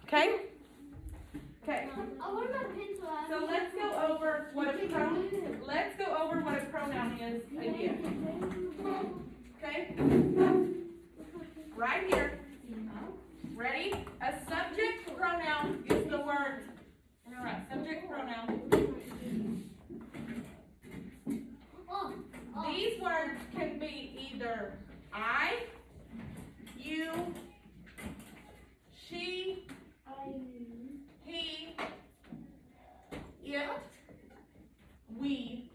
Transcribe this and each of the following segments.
Okay? Okay. What about pencil? So let's go over what a pronoun is again. Okay? Right here. Ready? A subject pronoun is the word. Alright, subject pronoun. These words can be either I, you, she, he, it, we,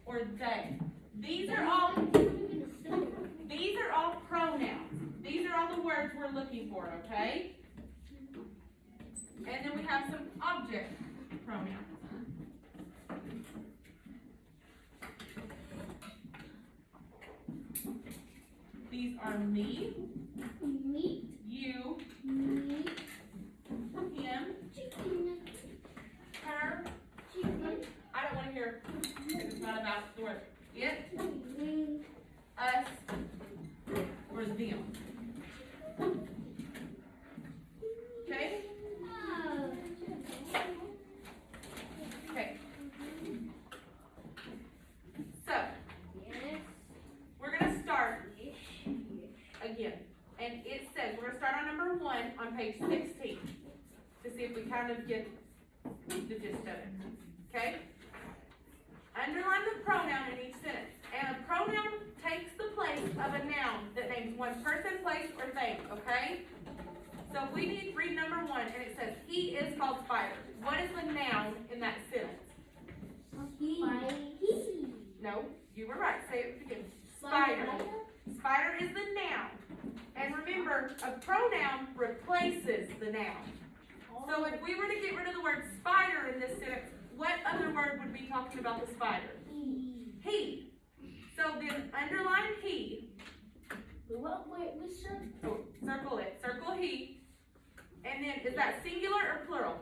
or they. These are all pronouns. These are all the words we're looking for, okay? And then we have some object pronouns. These are me, you, him, her. I don't want to hear if it's not about the word. It, us, or them. Okay? Okay. So, we're going to start again. And it says, we're going to start on number 1 on page 16 to see if we kind of get the gist of it. Okay? Underline the pronoun in each sentence. And a pronoun takes the place of a noun that names one person, place, or thing. Okay? So we need read number 1, and it says, he is called Spider. What is the noun in that sentence? No, you were right. Say it again. Spider. Spider is the noun. And remember, a pronoun replaces the noun. So if we were to get rid of the word spider in this sentence, what other word would be talking about the spider? He. So then underline he. Circle it. Circle he. And then is that singular or plural?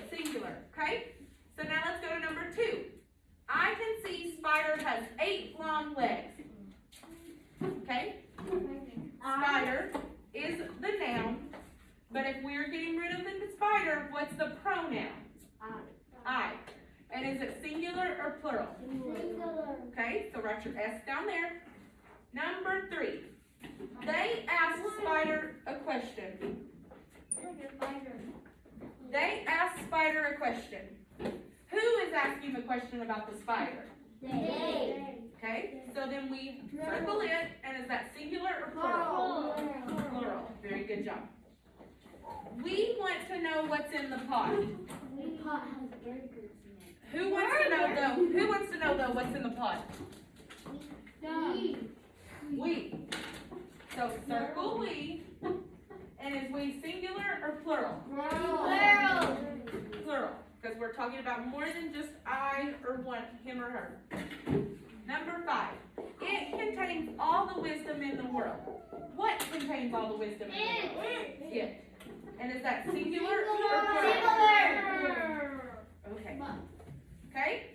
Singular. Okay? So now let's go to number 2. I can see Spider has 8 long legs. Okay? Spider is the noun, but if we're getting rid of the spider, what's the pronoun? I. And is it singular or plural? Okay, so write your S down there. Number 3. They asked Spider a question. They asked Spider a question. Who is asking the question about the spider? They. Okay, so then we circle it, and is that singular or plural? Plural. Very good job. We want to know what's in the pot. Who wants to know though what's in the pot? We. So circle we. And is we singular or plural? Plural. Because we're talking about more than just I or one, him or her. Number 5. It contains all the wisdom in the world. What contains all the wisdom in the world? It. And is that singular or plural? Okay. Okay?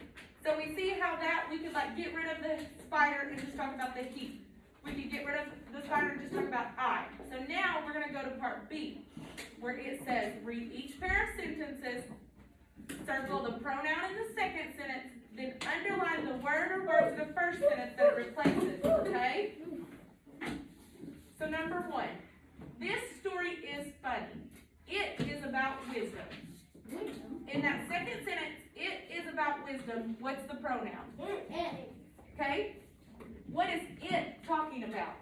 So we see how that we could like get rid of the spider and just talk about the he. We could get rid of the spider and just talk about I. So now we're going to go to part B, where it says, read each pair of sentences, circle the pronoun in the second sentence, then underline the word or words in the first sentence that it replaces, okay? So number 1, this story is funny. It is about wisdom. In that second sentence, it is about wisdom. What's the pronoun? Okay? What is it talking about?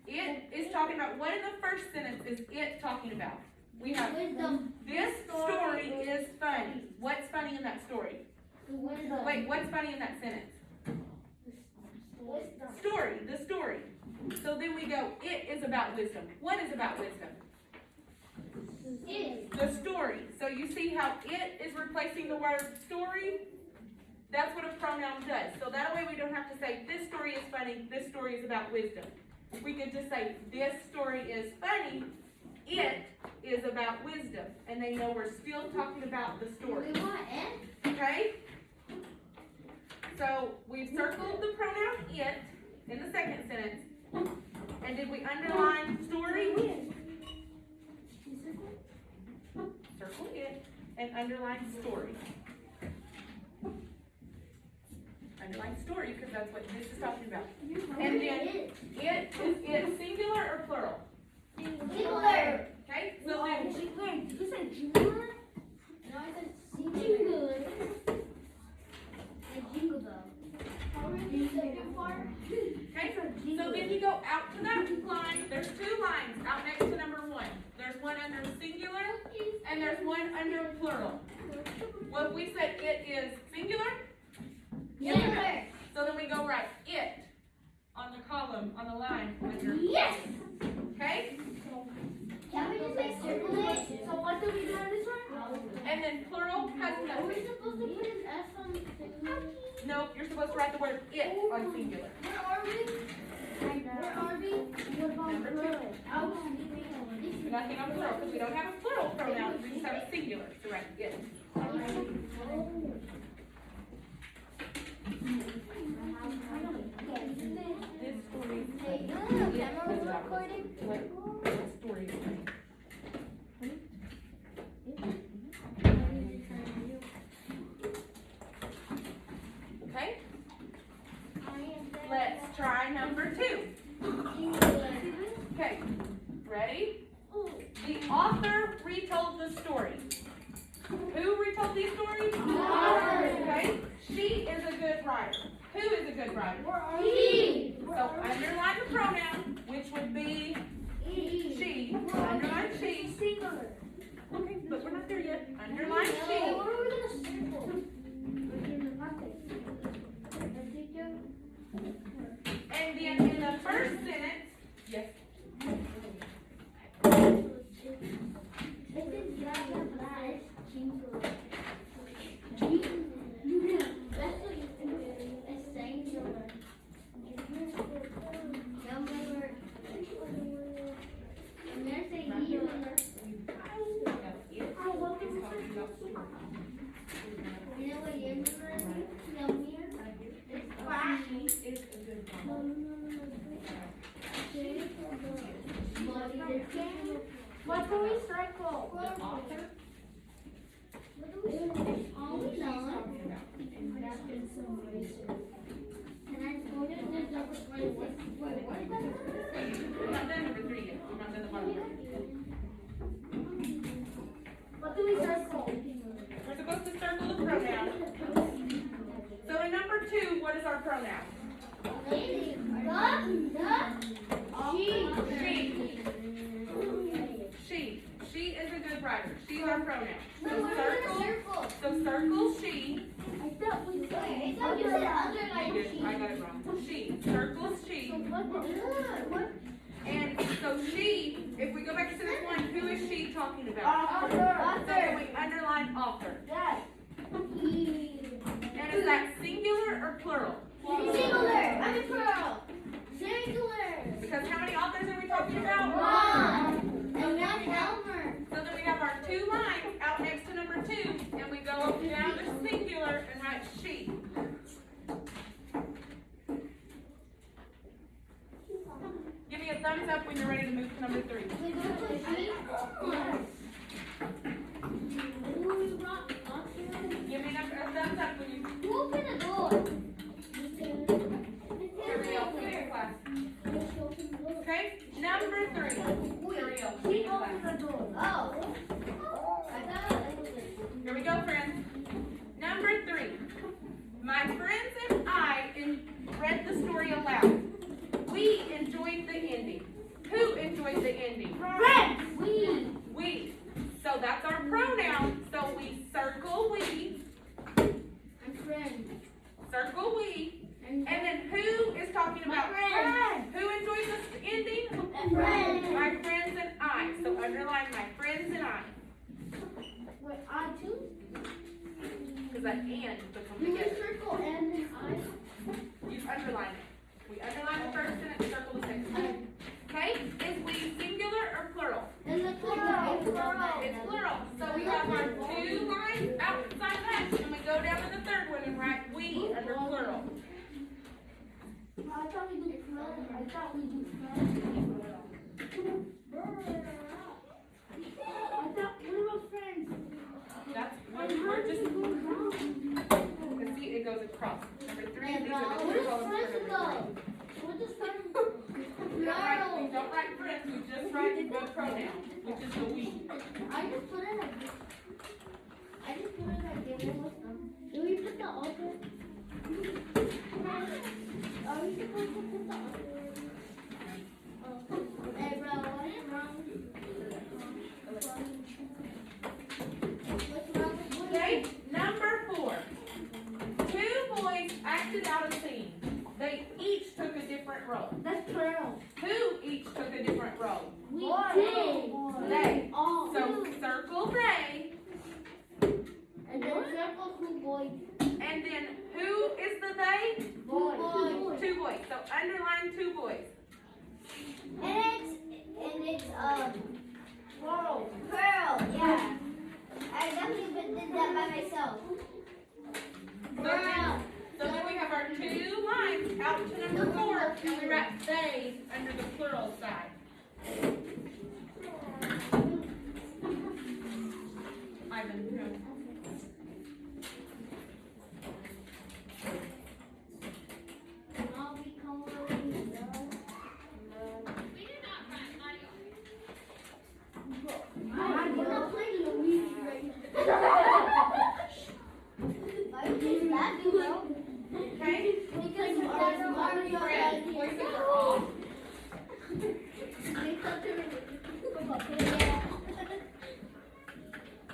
It is talking about, what in the first sentence is it talking about? We have, this story is funny. What's funny in that story? Wait, what's funny in that sentence? Story, the story. So then we go, it is about wisdom. What is about wisdom? The story. So you see how it is replacing the word story? That's what a pronoun does. So that way we don't have to say, this story is funny, this story is about wisdom. We could just say, this story is funny, it is about wisdom. And they know we're still talking about the story. Okay? So we've circled the pronoun it in the second sentence. And did we underline story? Circle it and underline story. Underline story because that's what this is talking about. And then it is it singular or plural? Singular. Okay, so then Did you say singular? No, I said singular. Like jingle bell. okay, so then you go out to that line. There's two lines out next to number 1. There's one under singular and there's one under plural. Well, if we said it is singular, Singular. so then we go write it on the column, on the line under. Yes. Okay? Can we just like circle it? So what do we do on this one? And then plural has Are we nothing. supposed to put an S on singular? No, you're supposed to write the word it on singular. Where are we? Where are we? What about Number two. plural? I was thinking Nothing on plural because we don't have a plural pronoun. We just have a singular. So write it. This story is Hey, camera was recording? what story is it? Okay? Let's try number 2. Okay. Ready? The author retold the story. Who retold these stories? Author. Okay. She is a good writer. Who is a good writer? He. So underline the pronoun, which would be she. Underline she. Singular. Okay, but we're not there yet. Underline What she. are we gonna circle? And then in the first sentence, yes. What do we circle? The author. We're not done number 3 yet. We're not done the bottom yet. What do we circle? We're supposed to circle the pronoun. So in number 2, what is our pronoun? She. She is a good writer. She's our pronoun. So circle she. I thought you said I got it wrong. She. Circle she. And so she, if we go back to this one, who is she talking about? So we underline author. And is that singular or plural? Because how many authors are we talking about? So then we have our 2 lines out next to number 2, and we go down to singular and write she. Give me a thumbs up when you're ready to move to number 3. Give me a thumbs up when you. Here we go. Finish your class. Okay. Number 3. Here we go, friends. Number 3. My friends and I read the story aloud. We enjoyed the ending. Who enjoyed the ending? We. So that's our pronoun. So we circle we. Circle we. And then who is talking about? Who enjoyed the ending? My friends and I. So underline my friends and I. Because that and become together. You underline it. We underline the first sentence, circle the second sentence. Okay? Is we singular or plural? It's plural. So we have our 2 lines outside that, and we go down to the third one and write we under plural. I thought we do plural. write the pronoun, which is the we. I just put it like given wisdom. Do we put the author? Are we supposed to put the author? Hey bro, what is wrong? What's wrong with Okay, number 4. 2 boys acted out a scene. They each took a different role. That's plural. Who each took a different role? We They. all. So circle they, And then circle 2 boys. and then who is the they? Boys. 2 boys. So underline 2 boys. And it's plural. Plural, yeah. I definitely did that by myself. Plural. So then we have our 2 lines out to number 4, and we write they under the plural side. Ivan, who? I'll become Louisa. I'm gonna play Louise right Why is that, bro? Okay? Because Mario Friends, voices are off.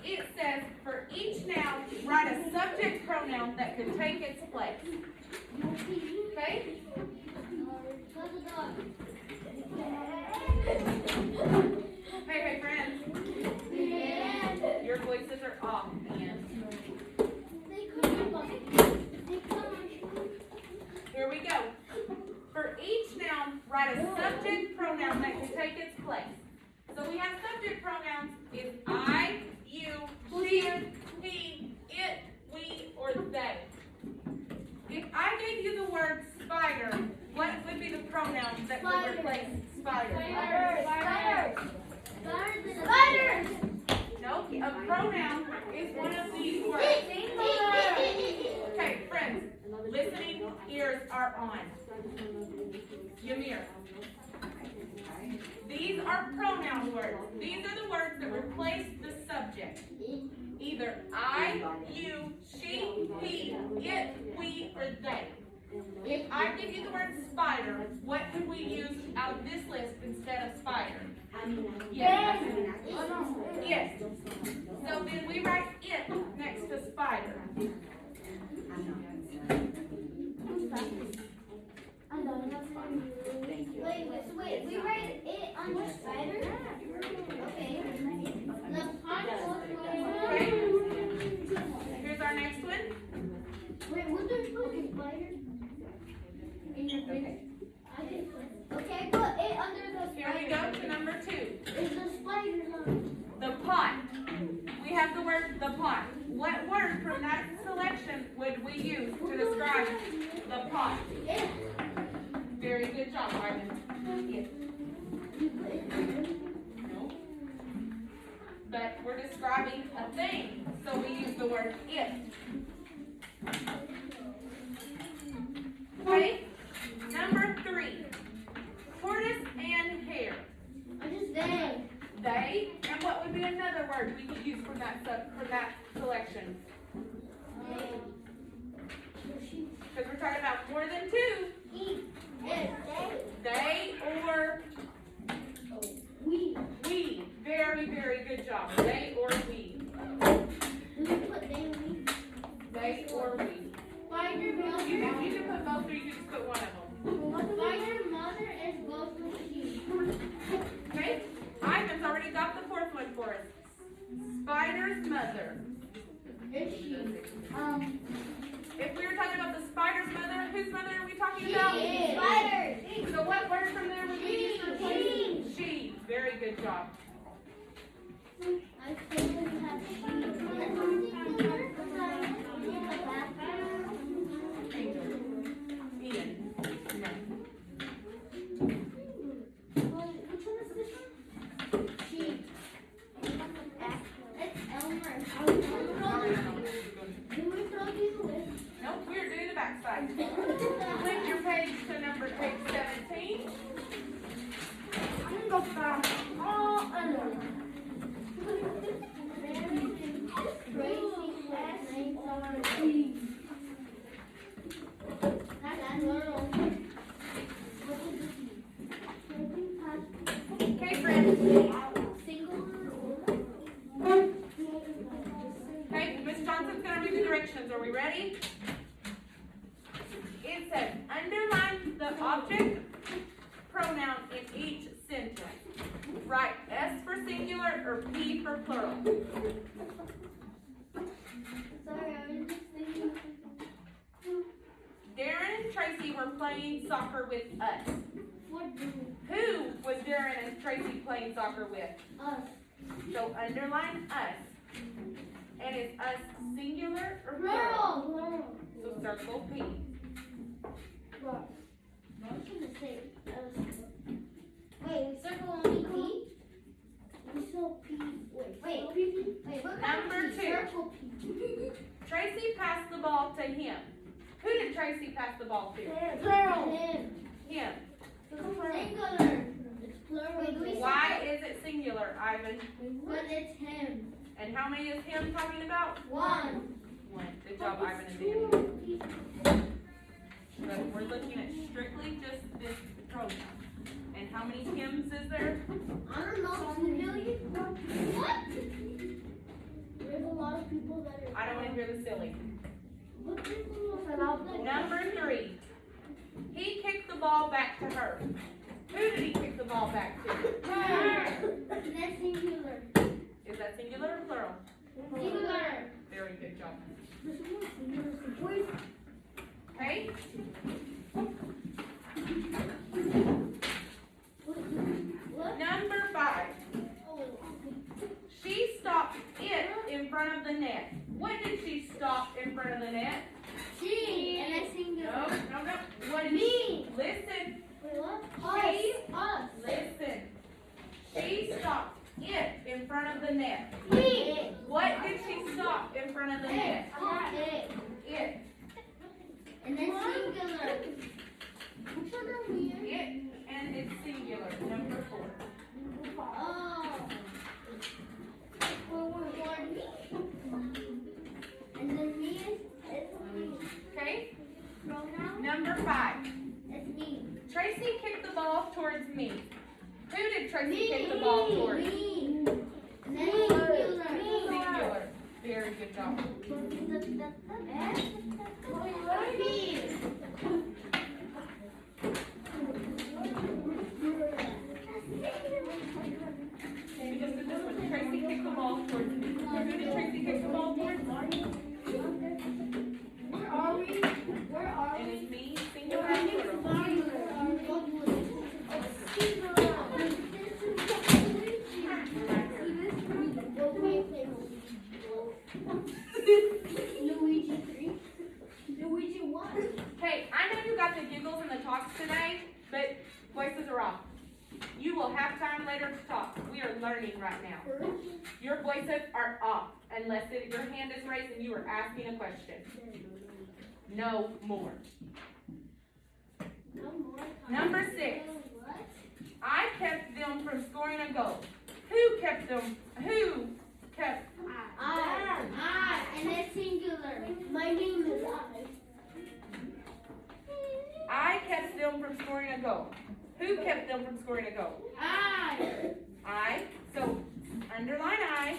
It says, for each noun, write a subject pronoun that could take its place. Okay? Hey, friends, your voices are off, Ian. Here we go. For each noun, write a subject pronoun that can take its place. So we have subject pronouns is I, you, she, he, it, we, or they. If I gave you the word spider, what would be the pronoun that would replace spider? Spiders! No, a pronoun is one of these words. Okay, friends, listening ears are on. Ymir. These are pronoun words. These are the words that replace the subject. Either I, you, she, he, it, we, or they. If I give you the word spider, what could we use out of this list instead of spider? Yes. Yes. So then we write it next to spider. Wait, we write it under spider? Okay. Okay. Here's our next one. Wait, what does fucking spider? In your face. Okay, put it under the Here we go to number 2. Is the spider on? The pot. We have the word the pot. What word from that selection would we use to describe the pot? It. Very good job, Ivan. Yes. No. But we're describing a thing, so we use the word it. Okay? Number 3. Tortoise and hare. I just they. They, and what would be another word we could use from that selection? Because we're talking about more than 2. They or We. we. Very, very good job. They or we. Do we put they we? They or we. Spider You can put both or you can just put one of them. Spider mother is both of she. Okay? Ivan's already got the 4th one for us. Spider's mother. Is she? If we were talking about the spider's mother, whose mother are we talking about? Spider. So what word from there would we use to replace? She. Very good job. I still have Ian. Which one is this one? She. It's Elmer. Do we throw these away? Nope, we're doing the backside. Flip your page to page 17. I'm gonna go fast. Okay, Miss Johnson's gonna read the directions. Are we ready? It says, underline the object pronoun in each sentence. Write S for singular or P for plural. Sorry, I was just thinking. Darren and Tracy were playing soccer with us. What do Who was Darren and Tracy playing soccer with? us? So underline us. And is us singular or plural? Plural. So circle P. Plural. I was gonna say us. Wait, we circle only P? We circle P. Wait, what kind of Number P? 2. Circle P. Tracy passed the ball to him. Who did Tracy pass the ball to? Plural. Him. Him. Singular. It's plural. Why is it singular, Ivan? Because it's him. And how many is him talking about? One. One. Good job, Ivan and Danny. But we're looking at strictly just this pronoun. And how many hymns is there? I don't know, 2 million? What? There's a lot of people that are. I don't want to hear the silly. What people are Number 3. He kicked the ball back to her. Who did he kick the ball back to? Her. That's singular. Is that singular or plural? Singular. Very good job. Wait. Okay? What? Number 5. She stopped it in front of the net. What did she stop in front of the net? She. And that's singular. No. What did Me. Listen. Wait, what? Us. Listen. She stopped it in front of the net. Me. What did she stop in front of the net? It. It. And then singular. Which one are we in? It. And it's singular. Number 4. Oh. And then me is me. Okay? Pronoun? Number 5. It's me. Tracy kicked the ball towards me. Who did Tracy kick the ball towards? Me. And then singular. Singular. Very good job. Because of this one, Tracy kicked the ball towards me. Who did Tracy kick the ball towards? Where are we? Where are And we? it's me, singular and plural. Luigi 3. Luigi 1. Hey, I know you got the giggles and the talks today, but voices are off. You will have time later to talk. We are learning right now. Your voices are off unless your hand is raised and you are asking a question. No more. Number 6. I kept them from scoring a goal. Who kept them? Who kept? I. And it's singular. My name is I kept them from scoring a goal. Who kept them from scoring a goal? I. I. So underline I.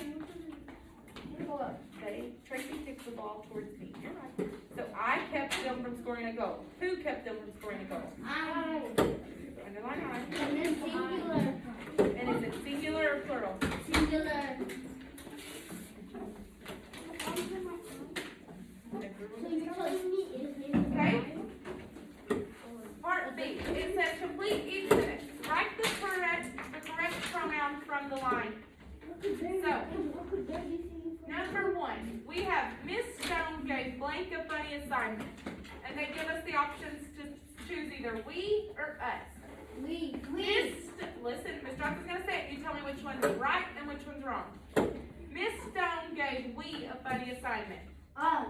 Say, Tracy kicked the ball towards me. You're right. So I kept them from scoring a goal. Who kept them from scoring a goal? I. Underline I. And then singular. And is it singular or plural? Singular. So you're telling me it's Okay. Part B. It says complete each sentence. Write the correct pronoun from the line. So, number 1, we have Miss Stone gave blank a funny assignment. And they give us the options to choose either we or us. We. Listen, Miss Johnson's going to say it. You tell me which one's right and which one's wrong. Miss Stone gave we a funny assignment. Us.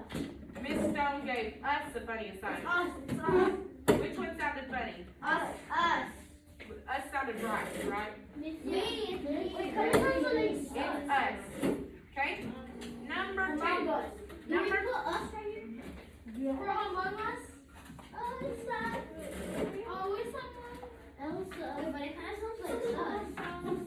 Miss Stone gave us a funny assignment. Us. It's us. Which one sounded funny? Us. Us sounded right, right? Me. Wait, come on, It's us. Okay? Number 2. Among Us. Do we put us right here? For Among Us? Oh, it's that. Oh, it's someone. That was but it kind of sounds like us.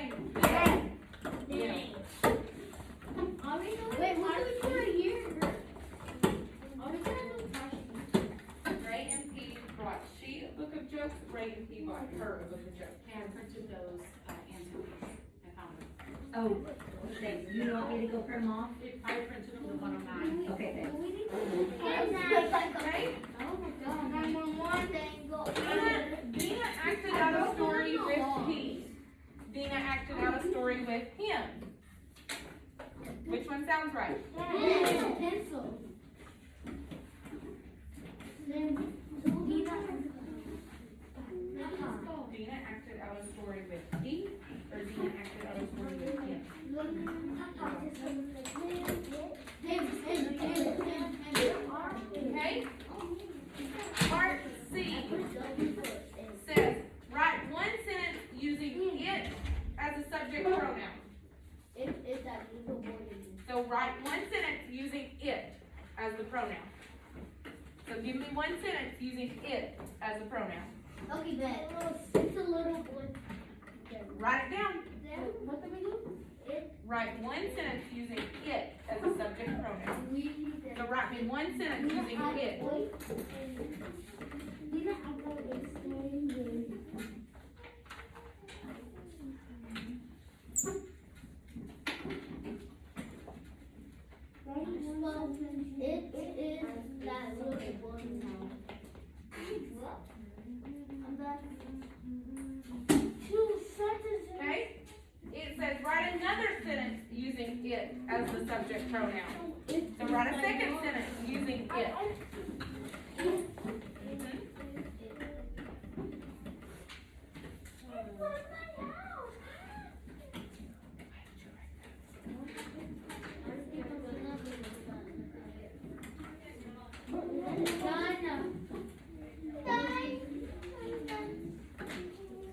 name? Dang. Wait, what do we put right here? Are we gonna do questions? Ray and P brought she a book of jokes. Ray and P brought her a book of jokes. And printed those answers. I found them. Oh, okay, you want me to go print them off? I printed them the 109. Okay, thanks. Okay? Oh my god, 911, then go. Dina acted out a story with P. Dina acted out a story with him. Which one sounds right? Pencil. Then, Dina acted out a story with P, or Dina acted out a story with him? Okay? Part C says, write one sentence using it as a subject pronoun. So write one sentence using it as the pronoun. So give me one sentence using it as a pronoun. Okay, bet. It's a little boy. Write it down. What do we do? Write one sentence using it as a subject pronoun. So write me one sentence using it. It is that little boy now. Two sentences. Okay? It says write another sentence using it as the subject pronoun. So write a second sentence using it.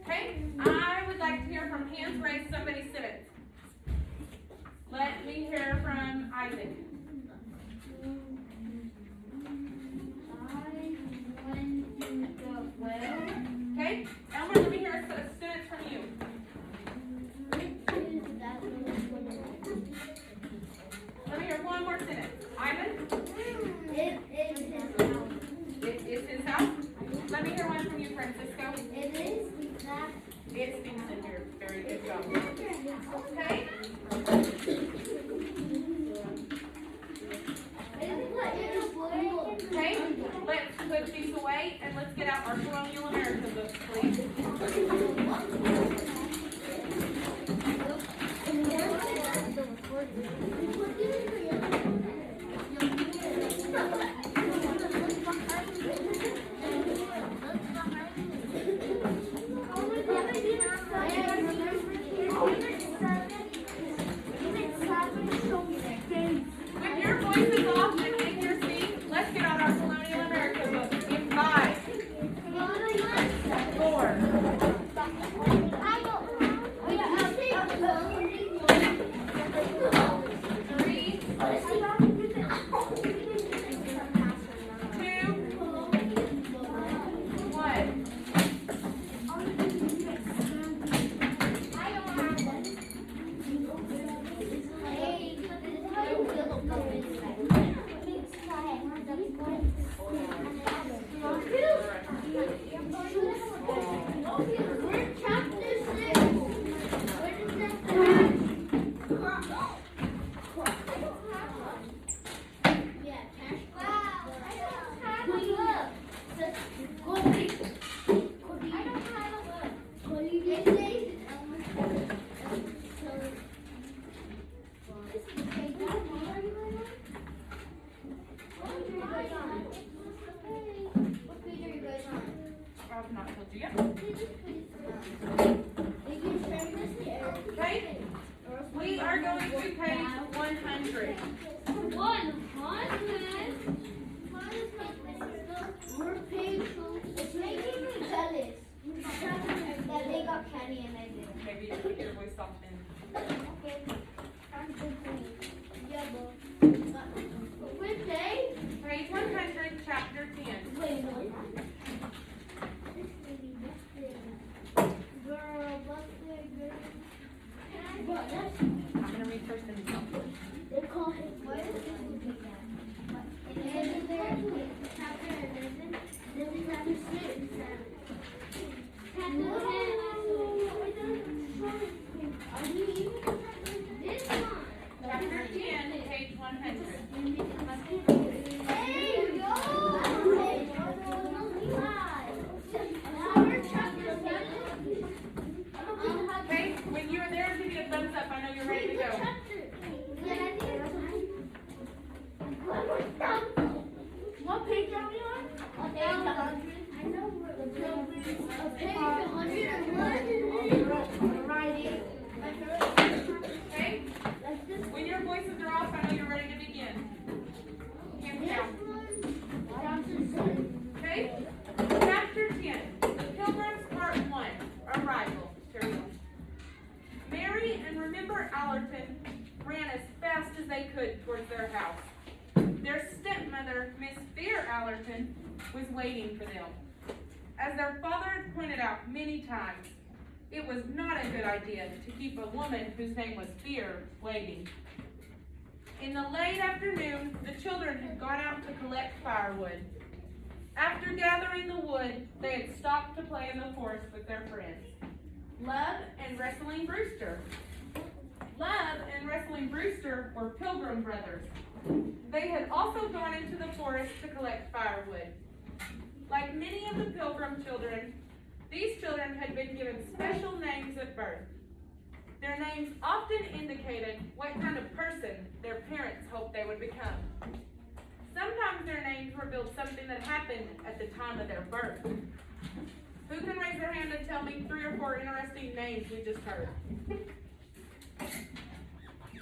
Okay? I would like to hear from hands raised somebody's sentence. Let me hear from Isaac. Okay? Elmer, let me hear a sentence from you. Let me hear one more sentence. Ivan? It is his house. Let me hear one from you, Francisco. It stinks in here. Very good job. Okay? Okay? Let's put these away and let's get out our Colonial America books, please. With your voices off and in your seat, let's get out our Colonial America books in 5, 4, Allerton was waiting for them. As their father had pointed out many times, it was not a good idea to keep a woman whose name was Fear waiting. In the late afternoon, the children had gone out to collect firewood. After gathering the wood, they had stopped to play in the forest with their friends, Love and Wrestling Brewster. Love and Wrestling Brewster were Pilgrim brothers. They had also gone into the forest to collect firewood. Like many of the Pilgrim children, these children had been given special names at birth. Their names often indicated what kind of person their parents hoped they would become. Sometimes their names revealed something that happened at the time of their birth. Who can raise their hand and tell me 3 or 4 interesting names we just heard?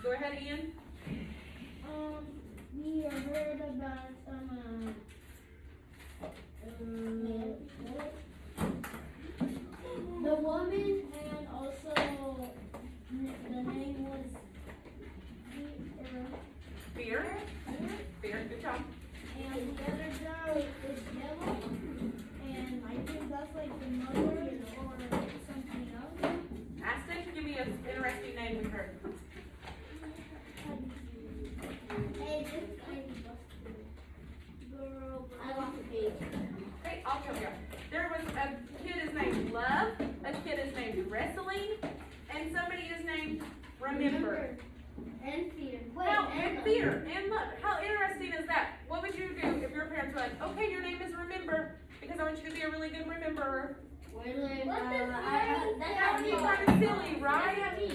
Go ahead, Ian. We heard about some, the woman, and also the name was Fear. Fear, good job. and the other girl is Yellow, and I think that's like the mother or something else. Ashton, give me an interesting name we heard. Hey, this girl, I want the page. Okay, I'll tell you. There was a kid is named Love, a kid is named Wrestling, and somebody is named Remember. And Fear. How, and Fear, and Love. How interesting is that? What would you do if your parents were like, okay, your name is Remember, because I want you to be a really good rememberer? That's That would be kind of silly, right?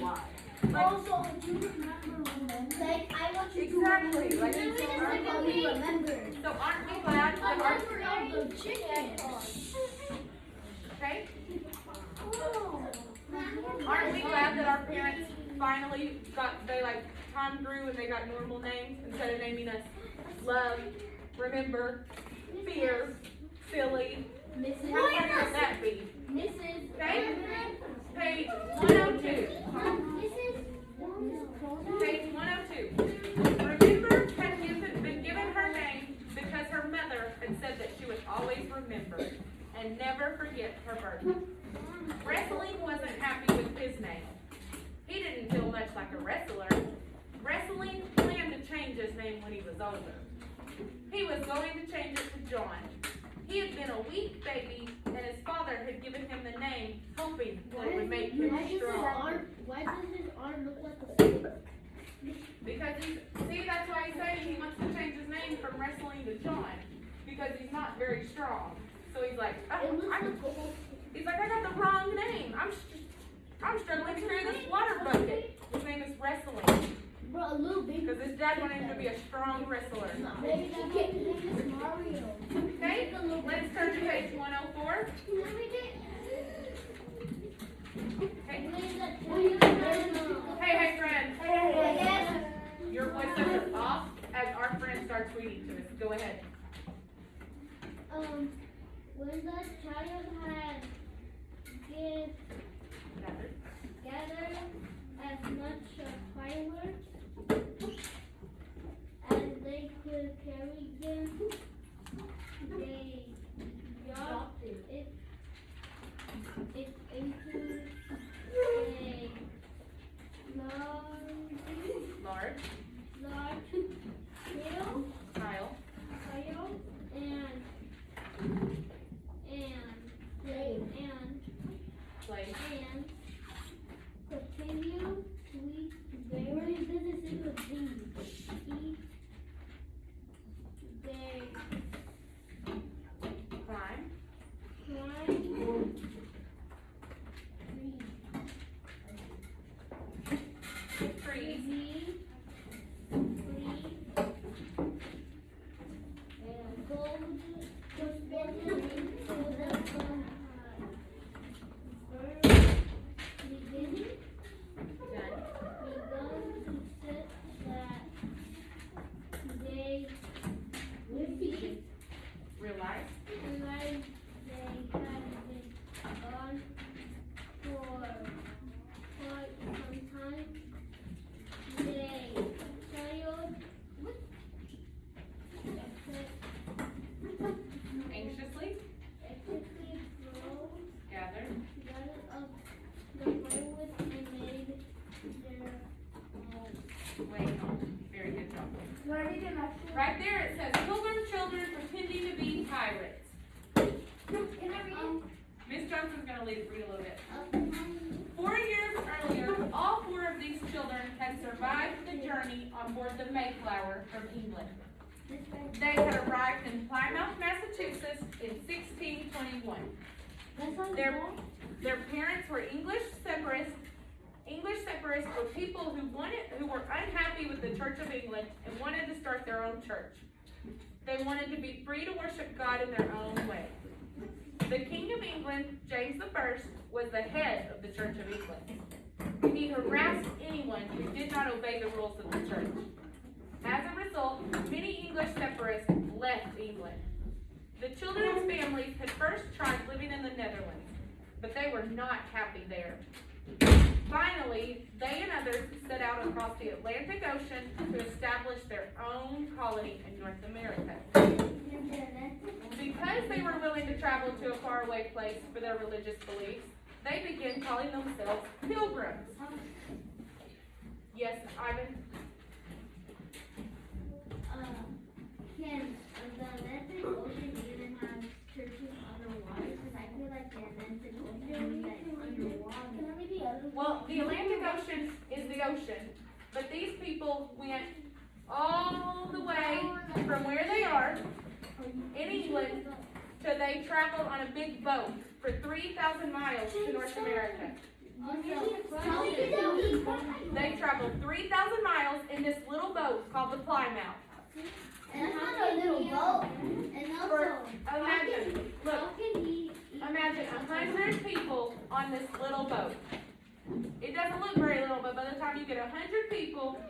Also, do you remember when? Like, I want you Exactly, to like remember. it's Like how we remember. So aren't we glad that our, the chicken. okay? Aren't we glad that our parents finally time grew and they got normal names instead of naming us Love, Remember, Fear, Silly? Mrs. How funny would that be? Mrs. Okay? Page 102. Page 102. Remember had been given her name because her mother had said that she would always remember and never forget her birth. Wrestling wasn't happy with his name. He didn't feel much like a wrestler. Wrestling planned to change his name when he was older. He was going to change it to John. He had been a weak baby, and his father had given him the name, hoping that it would make him strong. Why does his arm look like a fish? Because that's why he's saying he wants to change his name from Wrestling to John, because he's not very strong. So he's like, I got the wrong name. I'm struggling to carry this water bucket. His name is Wrestling, Bro, a little baby. because his dad wanted him to be a strong wrestler. Maybe that kid is Mario. Okay, let's turn to page 104. Hey, friend. Your voices are off as our friend starts reading to us. Go ahead. When the child had gathered as much fireworks as they could carry them, they dropped it into a Large large tile. Place. And continue to eat berries. This is a D. Eat berries. Right there it says, Pilgrim children pretending to be pirates. Can I read it? Miss Johnson's gonna read a little bit. 4 Okay. years earlier, all 4 of these children had survived the journey on board the Mayflower from England. They had arrived in Plymouth, Massachusetts in 1621. Their parents were English separatists. English separatists were people who were unhappy with the Church of England and wanted to start their own church. They wanted to be free to worship God in their own way. The King of England, James I, was the head of the Church of England. And he harassed anyone who did not obey the rules of the church. As a result, many English separatists left England. The children's families had first tried living in the Netherlands, but they were not happy there. Finally, they and others set out across the Atlantic Ocean to establish their own colony in North America. Because they were willing to travel to a faraway place for their religious beliefs, they began calling themselves pilgrims. Yes, Ivan? Can the Atlantic Ocean even have churches underwater? Because I feel like the Atlantic Ocean is underwater. Can I read the other one? Well, the Atlantic Ocean is the ocean, but these people went all the way from where they are in England till they traveled on a big boat for 3,000 miles to North America. They traveled 3,000 miles in this little boat called the Plymouth. And how a little boat. And also, Imagine, look, how can he imagine 100 people on this little boat. It doesn't look very little, but by the time you get 100 people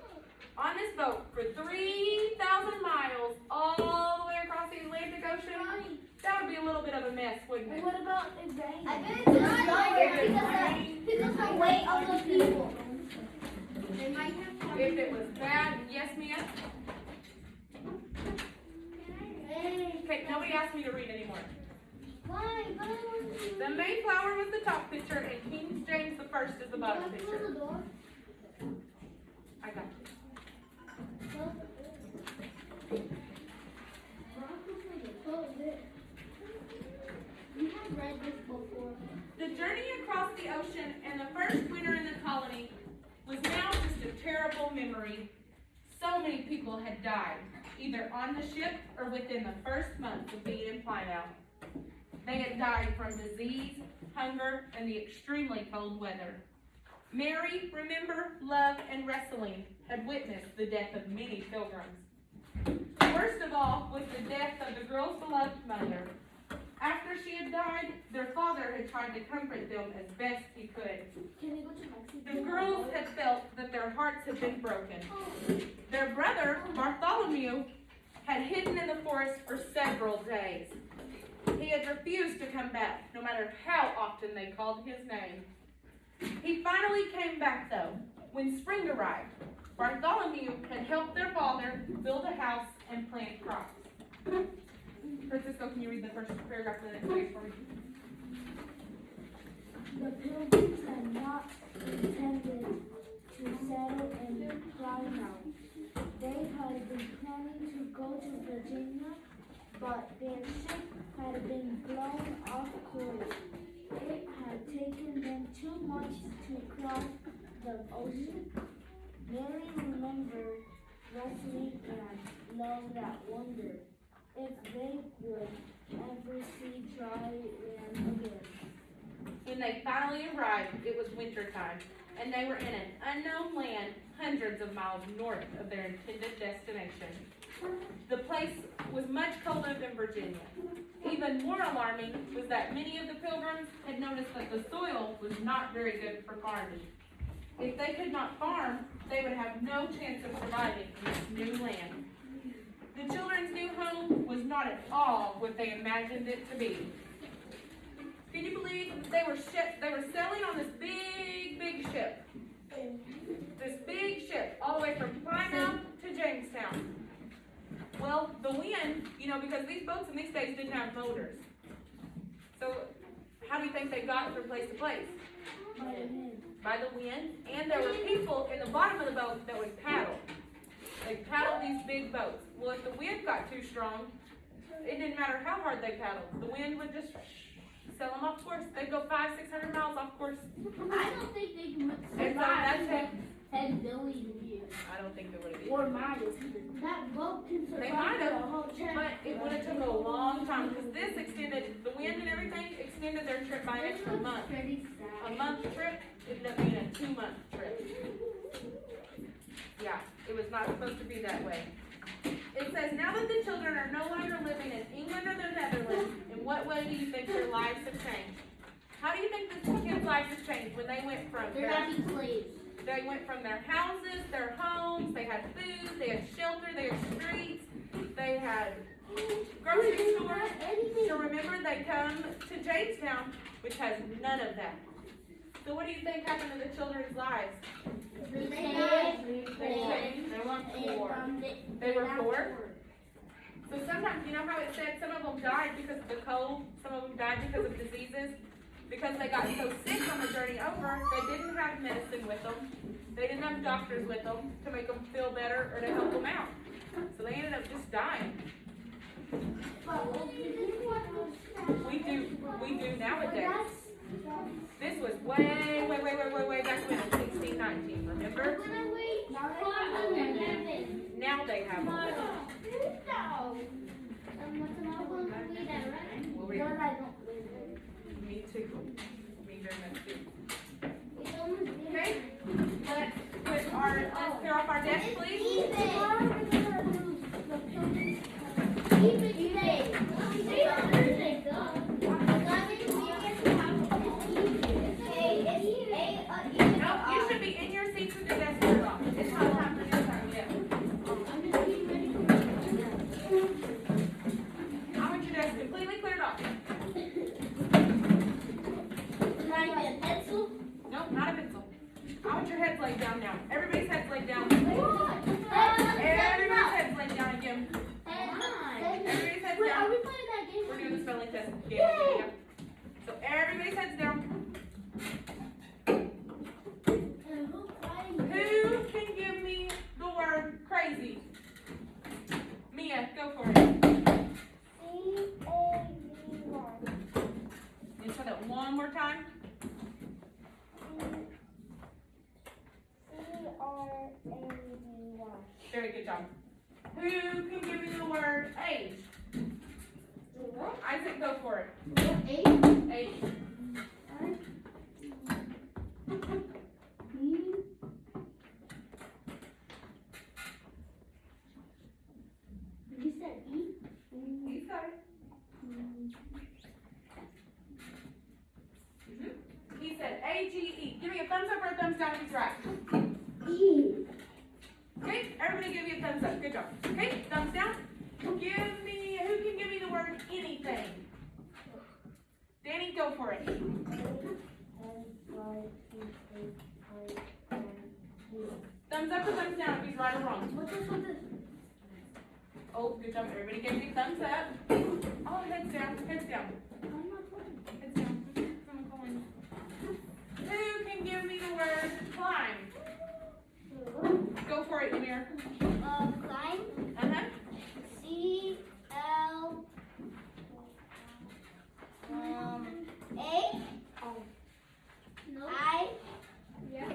on this boat for 3,000 miles all the way across the Atlantic Ocean, that would be a little bit of a mess, wouldn't it? What about the rain? I bet it's not because of the weight of the people. They might have If it was bad, yes, Mia? Okay, nobody asked me to read anymore. Why? The Mayflower was the top picture, and King James I is the bottom picture. I got you. You have read this before. The journey across the ocean and the first winter in the colony was now just a terrible memory. So many people had died, either on the ship or within the first month of being in Plymouth. They had died from disease, hunger, and the extremely cold weather. Mary, remember, love, and wrestling had witnessed the death of many pilgrims. Worst of all was the death of the girl's beloved mother. After she had died, their father had tried to comfort them as best he could. Can we go to Mexico? The girls had felt that their hearts had been broken. Their brother, Bartholomew, had hidden in the forest for several days. He had refused to come back, no matter how often they called his name. He finally came back, though, when spring arrived. Bartholomew had helped their father build a house and plant crops. Francisco, can you read the first paragraph of the next page for me? The pilgrims had not intended to settle in Plymouth. They had been planning to go to Virginia, but their ship had been blown off course. It had taken them too much to cross the ocean. Mary remembered wrestling and love that wondered if they would ever see dry land again. When they finally arrived, it was wintertime, and they were in an unknown land hundreds of miles north of their intended destination. The place was much colder than Virginia. Even more alarming was that many of the pilgrims had noticed that the soil was not very good for farming. If they could not farm, they would have no chance of surviving in this new land. The children's new home was not at all what they imagined it to be. Can you believe they were sailing on this big ship? This big ship, all the way from Plymouth to Jamestown. Well, the wind, because these boats in these days didn't have motors. So, how do you think they got from place to place? By the wind. And there were people in the bottom of the boat that would paddle. They paddle these big boats. Well, if the wind got too strong, it didn't matter how hard they paddled. The wind would just sell them off course. They'd go 500-600 miles off course. I don't think they can And so that's survive it. 10 billion years. I don't think they would have Or miles. That boat can They survive might for have, a whole 10. but it would have took a long time because this extended, the wind and everything extended their trip by an extra month. Pretty A sad. month trip ended up being a 2-month trip. Yeah, it was not supposed to be that way. It says, now that the children are no longer living in England or the Netherlands, in what way do you think their lives have changed? How do you think the kids' lives have changed when they went from They're their, happy slaves. they went from their houses, their homes, they had food, they had shelter, they had streets, they had grocery stores. So remember, they come to Jamestown, which has none of that. So what do you think happened to the children's lives? They They were poor. They were poor? So sometimes, you know how it said some of them died because of the cold, some of them died because of diseases? Because they got so sick on the journey over, they didn't have medicine with them. They didn't have doctors with them to make them feel better or to help them out. So they ended up just dying. We do nowadays. This was way back when in 1619, remember? Now they have them. We'll read it. Me too. Me very much too. Okay? Let's clear off our desk, please. No, you should be in your seats with your desk cleared off. It's not time for dinner time yet. I want your desk completely cleared off. Nope, not a pencil. I want your heads laid down now. Everybody's heads laid down. Everybody's heads laid down again. Everybody's heads down. We're doing the spelling test again. Yeah. So everybody's heads down. Who can give me the word crazy? Mia, go for it. You say that one more time. Very good job. Who can give me the word age? Isaac, go for it. Age. You said E? He's got it. He said A-G-E. Give me a thumbs up or a thumbs down if he's right. E. Okay, everybody give me a thumbs up. Good job. Okay, thumbs down. Who can give me the word anything? Danny, go for it. Thumbs up or thumbs down if he's right or wrong. What's this? Oh, good job. Everybody give me a thumbs up. Oh, heads down. Heads down. I'm not talking. Heads down. Someone calling. Who can give me the word climb? Go for it, Amir. Climb. Uh-huh. C-L. A. No. I. Yeah.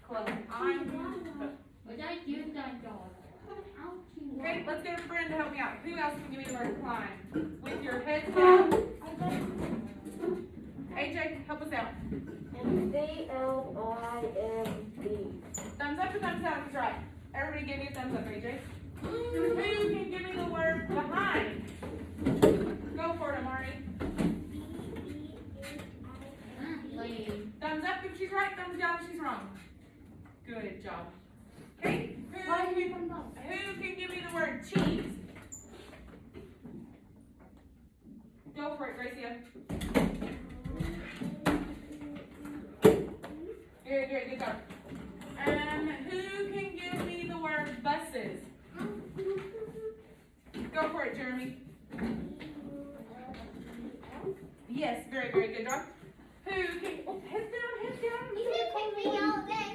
Close. Okay, let's get a friend to help me out. Who else can give me the word climb? With your head down. AJ, help us out. C-L-I-M-B. Thumbs up or thumbs down if it's right. Everybody give me a thumbs up, AJ. Who can give me the word behind? Go for it, Amari. Thumbs up if she's right, thumbs down if she's wrong. Good job. Okay, who can give me the word cheese? Go for it, Gracia. Good job. Who can give me the word buses? Go for it, Jeremy. Who can, oh, heads down, heads down. You can pick me all day.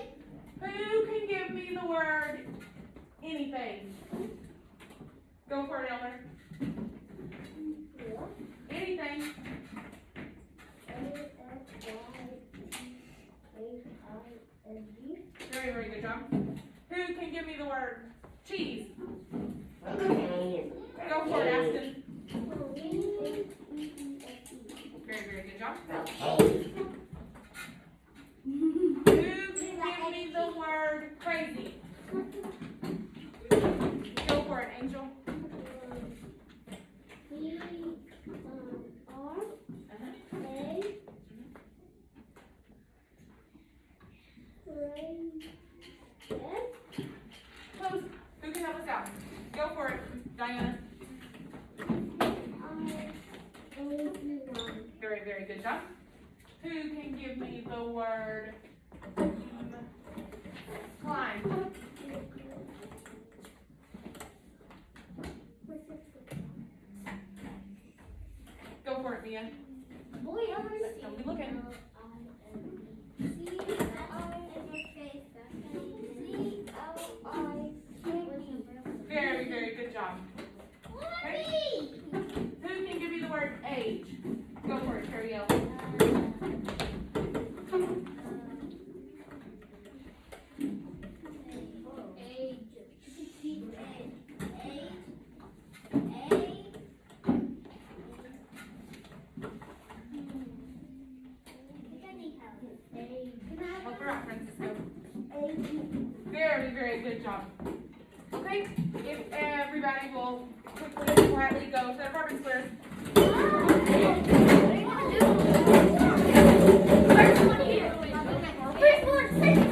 Who can give me the word anything? Go for it, Elmer. Anything. Very, very good job. Who can give me the word cheese? Go for it, Aston. Very, very good job. Who can give me the word crazy? Go for it, Angel. Close. Who can help us out? Go for it, Diana. Very, very good job. Who can give me the word climb? Go for it, Mia. Boy, Don't be looking. Very, very good job. Okay. Who can give me the word age? Go for it, Carriel. Help her out, Francisco. Very, very good job. Okay, if everybody will quickly and quietly go to their apartment squares.